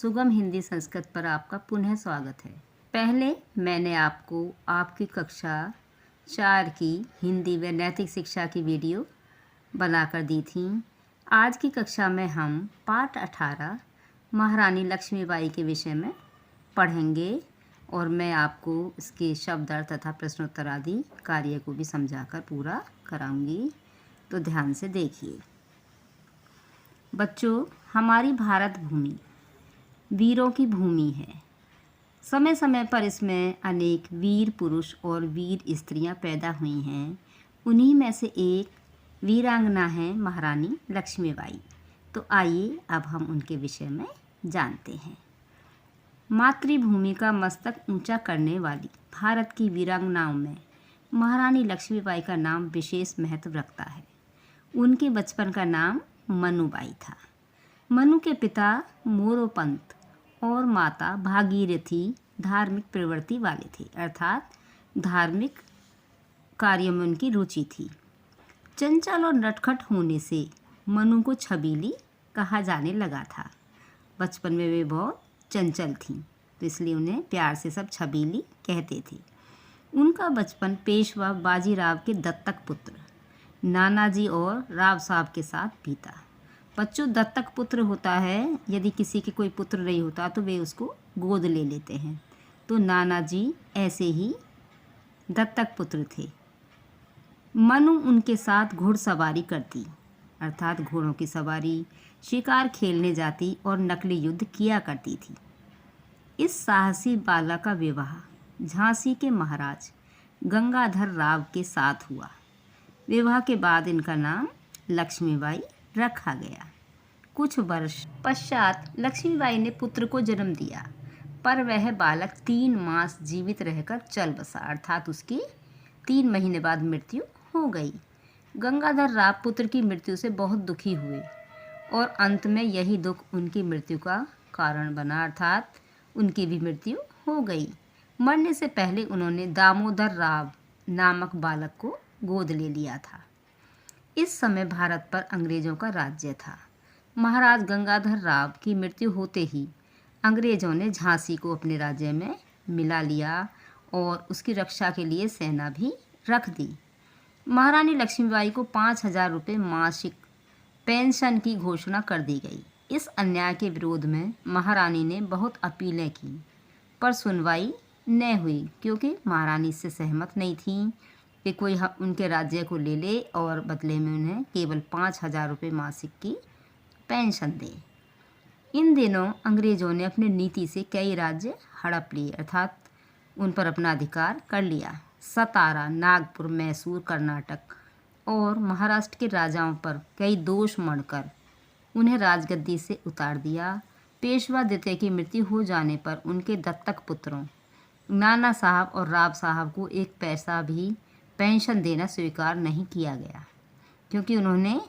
सुगम हिंदी संस्कृत पर आपका पुनः स्वागत है। पहले मैंने आपको आपकी कक्षा 4 की हिंदी व नैतिक शिक्षा की वीडियो बनाकर दी थी। आज की कक्षा में हम पाठ 18 महारानी लक्ष्मीबाई के विषय में पढ़ेंगे और मैं आपको इसके शब्द अर्थ तथा प्रश्नोत्तर आदि कार्य को भी समझाकर पूरा कराऊंगी। तो ध्यान से देखिए। बच्चों, हमारी भारत भूमि वीरों की भूमि है। समय समय पर इसमें अनेक वीर पुरुष और वीर स्त्रियां पैदा हुई हैं। उन्हीं में से एक वीरांगना है महारानी लक्ष्मीबाई। तो आइए अब हम उनके विषय में जानते हैं। मातृभूमि का मस्तक ऊंचा करने वाली भारत की वीरांगनाओं में महारानी लक्ष्मीबाई का नाम विशेष महत्व रखता है। उनके बचपन का नाम मनुबाई था। मनु के पिता मोरोपंत और माता भागीरथी धार्मिक प्रवृत्ति वाले थे, अर्थात धार्मिक कार्यों में उनकी रुचि थी। चंचल और नटखट होने से मनु को छबीली कहा जाने लगा था। बचपन में वे बहुत चंचल थीं, तो इसलिए उन्हें प्यार से सब छबीली कहते थे। उनका बचपन पेशवा बाजीराव के दत्तक पुत्र नानाजी और राव साहब के साथ बीता। बच्चों, दत्तक पुत्र होता है, यदि किसी के कोई पुत्र नहीं होता तो वे उसको गोद ले लेते हैं। तो नानाजी ऐसे ही दत्तक पुत्र थे। मनु उनके साथ घुड़सवारी करती, अर्थात घोड़ों की सवारी, शिकार खेलने जाती और नकली युद्ध किया करती थी। इस साहसी बाला का विवाह झांसी के महाराज गंगाधर राव के साथ हुआ। विवाह के बाद इनका नाम लक्ष्मीबाई रखा गया। कुछ वर्ष पश्चात लक्ष्मीबाई ने पुत्र को जन्म दिया, पर वह बालक 3 मास जीवित रहकर चल बसा, अर्थात उसकी 3 महीने बाद मृत्यु हो गई। गंगाधर राव पुत्र की मृत्यु से बहुत दुखी हुए और अंत में यही दुख उनकी मृत्यु का कारण बना, अर्थात उनकी भी मृत्यु हो गई। मरने से पहले उन्होंने दामोदर राव नामक बालक को गोद ले लिया था। इस समय भारत पर अंग्रेजों का राज्य था। महाराज गंगाधर राव की मृत्यु होते ही अंग्रेजों ने झांसी को अपने राज्य में मिला लिया और उसकी रक्षा के लिए सेना भी रख दी। महारानी लक्ष्मीबाई को 5,000 रुपये मासिक पेंशन की घोषणा कर दी गई। इस अन्याय के विरोध में महारानी ने बहुत अपीलें की, पर सुनवाई न हुई, क्योंकि महारानी इससे सहमत नहीं थी कि कोई उनके राज्य को ले ले और बदले में उन्हें केवल 5,000 रुपये मासिक की पेंशन दे। इन दिनों अंग्रेजों ने अपनी नीति से कई राज्य हड़प लिए, अर्थात उन पर अपना अधिकार कर लिया। सतारा, नागपुर, मैसूर, कर्नाटक और महाराष्ट्र के राजाओं पर कई दोष मढ़कर उन्हें राजगद्दी से उतार दिया। पेशवा द्वितीय की मृत्यु हो जाने पर उनके दत्तक पुत्रों नाना साहब और राव साहब को एक पैसा भी पेंशन देना स्वीकार नहीं किया गया, क्योंकि उन्होंने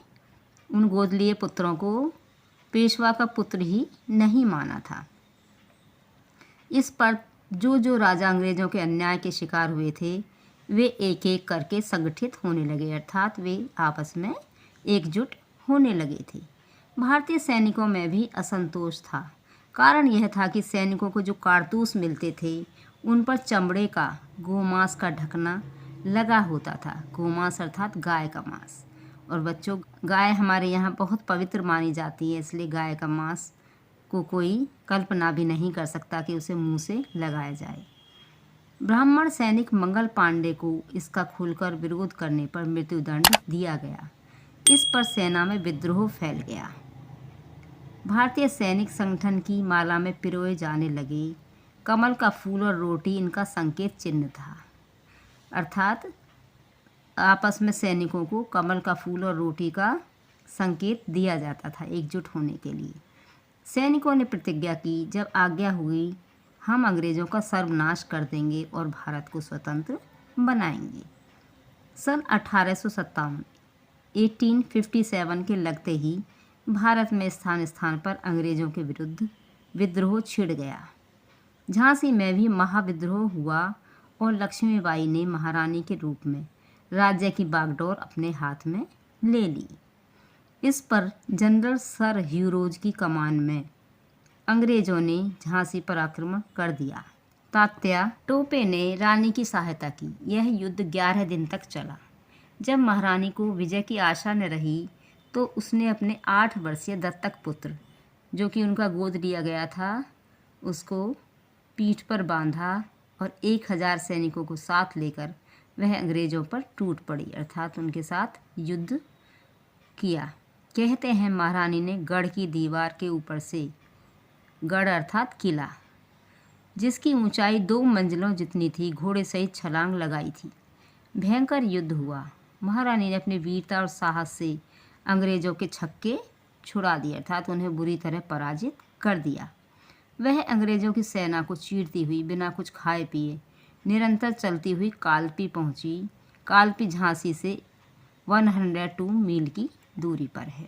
उन गोद लिए पुत्रों को पेशवा का पुत्र ही नहीं माना था। इस पर जो राजा अंग्रेजों के अन्याय के शिकार हुए थे, वे एक एक करके संगठित होने लगे, अर्थात वे आपस में एकजुट होने लगे थे। भारतीय सैनिकों में भी असंतोष था। कारण यह था कि सैनिकों को जो कारतूस मिलते थे उन पर चमड़े का गोमांस का ढकना लगा होता था। गोमांस अर्थात गाय का मांस। और बच्चों, गाय हमारे यहाँ बहुत पवित्र मानी जाती है, इसलिए गाय का मांस को कोई कल्पना भी नहीं कर सकता कि उसे मुंह से लगाया जाए। ब्राह्मण सैनिक मंगल पांडे को इसका खुलकर विरोध करने पर मृत्युदंड दिया गया। इस पर सेना में विद्रोह फैल गया। भारतीय सैनिक संगठन की माला में पिरोए जाने लगे। कमल का फूल और रोटी इनका संकेत चिन्ह था, अर्थात आपस में सैनिकों को कमल का फूल और रोटी का संकेत दिया जाता था एकजुट होने के लिए। सैनिकों ने प्रतिज्ञा की, जब आज्ञा हुई हम अंग्रेजों का सर्वनाश कर देंगे और भारत को स्वतंत्र बनाएंगे। सन 1857 के लगते ही भारत में स्थान स्थान पर अंग्रेजों के विरुद्ध विद्रोह छिड़ गया। झांसी में भी महाविद्रोह हुआ और लक्ष्मीबाई ने महारानी के रूप में राज्य की बागडोर अपने हाथ में ले ली। इस पर जनरल सर ह्यूरोज की कमान में अंग्रेजों ने झांसी पर आक्रमण कर दिया। तात्या टोपे ने रानी की सहायता की। यह युद्ध 11 दिन तक चला। जब महारानी को विजय की आशा न रही तो उसने अपने 8 वर्षीय दत्तक पुत्र, जो कि उनका गोद लिया गया था, उसको पीठ पर बांधा और 1000 सैनिकों को साथ लेकर वह अंग्रेजों पर टूट पड़ी, अर्थात उनके साथ युद्ध किया। कहते हैं महारानी ने गढ़ की दीवार के ऊपर से, गढ़ अर्थात किला, जिसकी ऊंचाई 2 मंजिलों जितनी थी, घोड़े सहित छलांग लगाई थी। भयंकर युद्ध हुआ। महारानी ने अपनी वीरता और साहस से अंग्रेजों के छक्के छुड़ा दिए, अर्थात उन्हें बुरी तरह पराजित कर दिया। वह अंग्रेजों की सेना को चीरती हुई बिना कुछ खाए पिए निरंतर चलती हुई कालपी पहुंची। कालपी झांसी से 102 मील की दूरी पर है।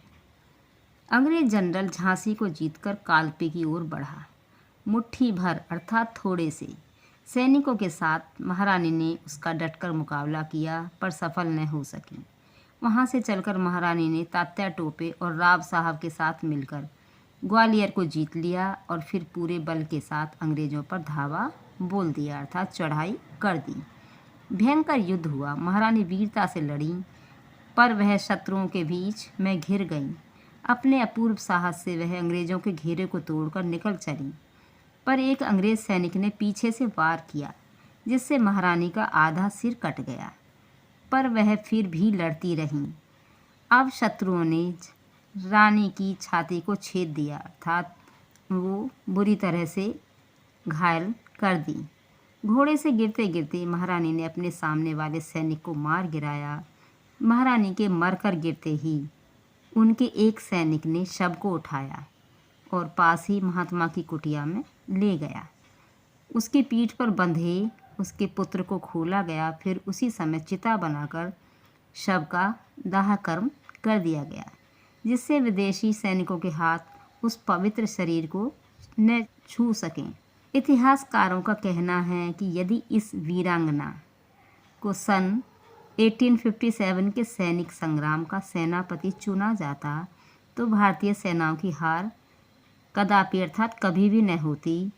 अंग्रेज जनरल झांसी को जीतकर कालपी की ओर बढ़ा। मुट्ठी भर अर्थात थोड़े से सैनिकों के साथ महारानी ने उसका डटकर मुकाबला किया, पर सफल न हो सकी। वहां से चलकर महारानी ने तात्या टोपे और राव साहब के साथ मिलकर ग्वालियर को जीत लिया और फिर पूरे बल के साथ अंग्रेजों पर धावा बोल दिया, अर्थात चढ़ाई कर दी। भयंकर युद्ध हुआ। महारानी वीरता से लड़ी, पर वह शत्रुओं के बीच में घिर गई। अपने अपूर्व साहस से वह अंग्रेजों के घेरे को तोड़कर निकल चली, पर एक अंग्रेज सैनिक ने पीछे से वार किया, जिससे महारानी का आधा सिर कट गया, पर वह फिर भी लड़ती रहीं। अब शत्रुओं ने रानी की छाती को छेद दिया, अर्थात वो बुरी तरह से घायल कर दी। घोड़े से गिरते गिरते महारानी ने अपने सामने वाले सैनिक को मार गिराया। महारानी के मरकर गिरते ही उनके एक सैनिक ने शव को उठाया और पास ही महात्मा की कुटिया में ले गया। उसकी पीठ पर बंधे उसके पुत्र को खोला गया, फिर उसी समय चिता बनाकर शव का दाह कर्म कर दिया गया, जिससे विदेशी सैनिकों के हाथ उस पवित्र शरीर को न छू सकें। इतिहासकारों का कहना है कि यदि इस वीरांगना को सन 1857 के सैनिक संग्राम का सेनापति चुना जाता तो भारतीय सेनाओं की हार कदापि अर्थात कभी भी न होती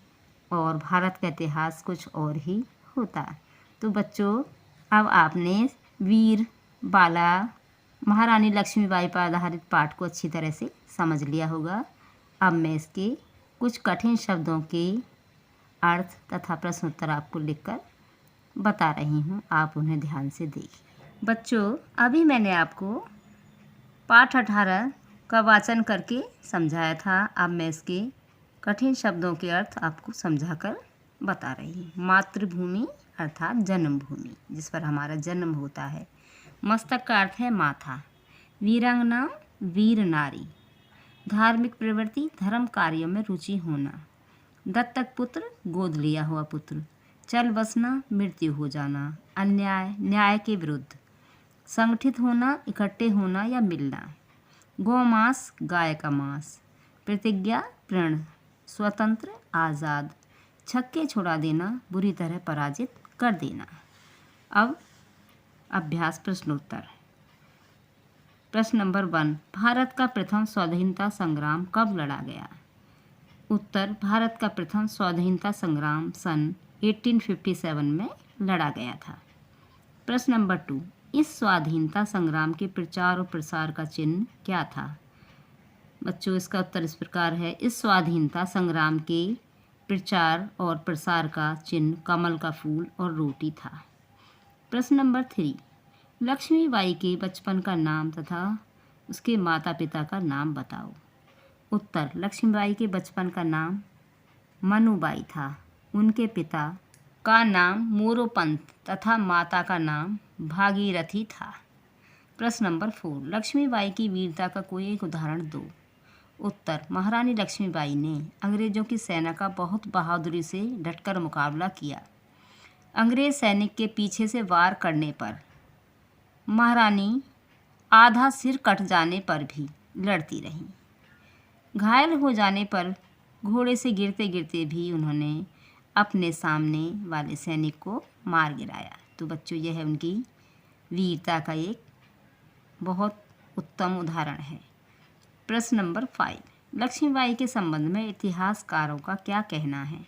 और भारत का इतिहास कुछ और ही होता। तो बच्चों, अब आपने वीर बाला महारानी लक्ष्मीबाई पर आधारित पाठ को अच्छी तरह से समझ लिया होगा। अब मैं इसके कुछ कठिन शब्दों के अर्थ तथा प्रश्नोत्तर आपको लिखकर बता रही हूँ, आप उन्हें ध्यान से देखिए। बच्चों, अभी मैंने आपको पाठ 18 का वाचन करके समझाया था। अब मैं इसके कठिन शब्दों के अर्थ आपको समझाकर बता रही हूँ। मातृभूमि अर्थात जन्मभूमि, जिस पर हमारा जन्म होता है। मस्तक का अर्थ है माथा। वीरांगना वीर नारी। धार्मिक प्रवृत्ति धर्म कार्यों में रुचि होना। दत्तक पुत्र गोद लिया हुआ पुत्र। चल बसना मृत्यु हो जाना। अन्याय न्याय के विरुद्ध। संगठित होना इकट्ठे होना या मिलना। गौमांस गाय का मांस। प्रतिज्ञा प्रण। स्वतंत्र आज़ाद। छक्के छुड़ा देना बुरी तरह पराजित कर देना। अब अभ्यास प्रश्नोत्तर। प्रश्न नंबर 1, भारत का प्रथम स्वाधीनता संग्राम कब लड़ा गया? उत्तर, भारत का प्रथम स्वाधीनता संग्राम सन 1857 में लड़ा गया था। प्रश्न नंबर 2, इस स्वाधीनता संग्राम के प्रचार और प्रसार का चिन्ह क्या था? बच्चों, इसका उत्तर इस प्रकार है। इस स्वाधीनता संग्राम के प्रचार और प्रसार का चिन्ह कमल का फूल और रोटी था। प्रश्न नंबर 3, लक्ष्मीबाई के बचपन का नाम तथा उसके माता पिता का नाम बताओ। उत्तर, लक्ष्मीबाई के बचपन का नाम मनुबाई था। उनके पिता का नाम मोरोपंत तथा माता का नाम भागीरथी था। प्रश्न नंबर 4, लक्ष्मीबाई की वीरता का कोई एक उदाहरण दो। उत्तर, महारानी लक्ष्मीबाई ने अंग्रेजों की सेना का बहुत बहादुरी से डटकर मुकाबला किया। अंग्रेज सैनिक के पीछे से वार करने पर महारानी आधा सिर कट जाने पर भी लड़ती रहीं। घायल हो जाने पर घोड़े से गिरते गिरते भी उन्होंने अपने सामने वाले सैनिक को मार गिराया। तो बच्चों, यह है उनकी वीरता का एक बहुत उत्तम उदाहरण है। प्रश्न नंबर 5, लक्ष्मीबाई के संबंध में इतिहासकारों का क्या कहना है?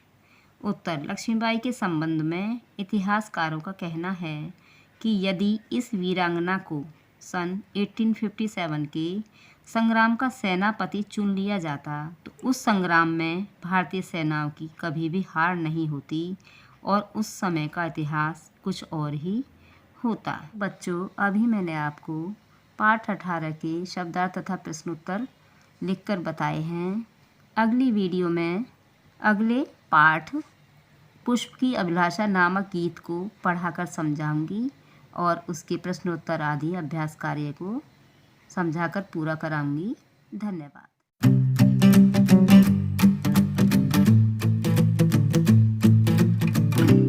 उत्तर, लक्ष्मीबाई के संबंध में इतिहासकारों का कहना है कि यदि इस वीरांगना को सन 1857 के संग्राम का सेनापति चुन लिया जाता तो उस संग्राम में भारतीय सेनाओं की कभी भी हार नहीं होती और उस समय का इतिहास कुछ और ही होता। बच्चों, अभी मैंने आपको पाठ 18 के शब्दार्थ तथा प्रश्नोत्तर लिखकर बताए हैं। अगली वीडियो में अगले पाठ पुष्प की अभिलाषा नामक गीत को पढ़ाकर समझाऊंगी और उसके प्रश्नोत्तर आदि अभ्यास कार्य को समझाकर पूरा कराऊंगी। धन्यवाद।